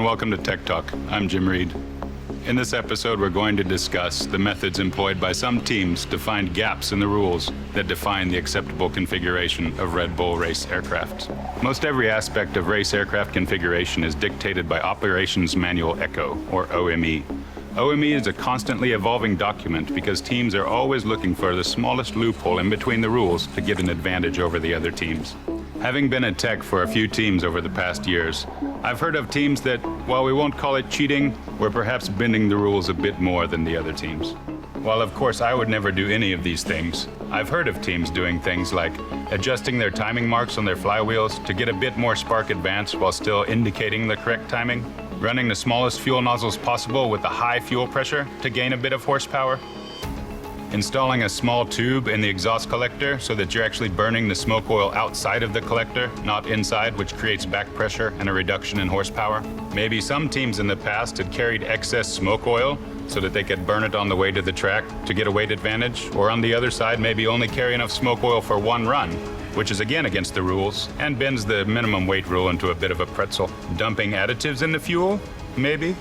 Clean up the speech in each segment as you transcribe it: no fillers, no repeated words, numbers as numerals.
welcome to Tech Talk. I'm Jim Reed. In this episode, we're going to discuss the methods employed by some teams to find gaps in the rules that define the acceptable configuration of Red Bull race aircraft. Most every aspect of race aircraft configuration is dictated by Operations Manual Echo, or OME. OME is a constantly evolving document because teams are always looking for the smallest loophole in between the rules to get an advantage over the other teams. Having been a tech for a few teams over the past years, I've heard of teams that, while we won't call it cheating, were perhaps bending the rules a bit more than the other teams. While of course I would never do any of these things, I've heard of teams doing things like adjusting their timing marks on their flywheels to get a bit more spark advance while still indicating the correct timing, running the smallest fuel nozzles possible with a high fuel pressure to gain a bit of horsepower, installing a small tube in the exhaust collector so that you're actually burning the smoke oil outside of the collector, not inside, which creates back pressure and a reduction in horsepower. Maybe some teams in the past had carried excess smoke oil so that they could burn it on the way to the track to get a weight advantage, or on the other side, maybe only carry enough smoke oil for one run, which is again against the rules and bends the minimum weight rule into a bit of a pretzel. Dumping additives in the fuel, maybe?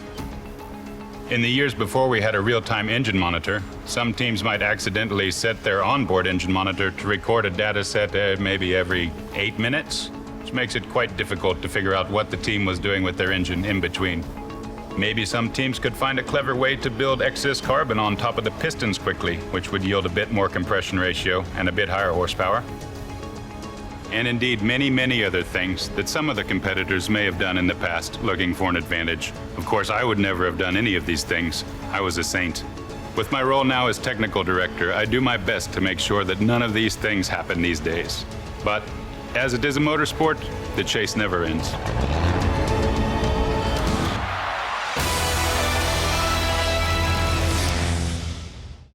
In the years before we had a real-time engine monitor, some teams might accidentally set their onboard engine monitor to record a data set maybe every 8 minutes, which makes it quite difficult to figure out what the team was doing with their engine in between. Maybe some teams could find a clever way to build excess carbon on top of the pistons quickly, which would yield a bit more compression ratio and a bit higher horsepower. And indeed many, many other things that some of the competitors may have done in the past looking for an advantage. Of course, I would never have done any of these things. I was a saint. With my role now as technical director, I do my best to make sure that none of these things happen these days. But as it is a motorsport, the chase never ends.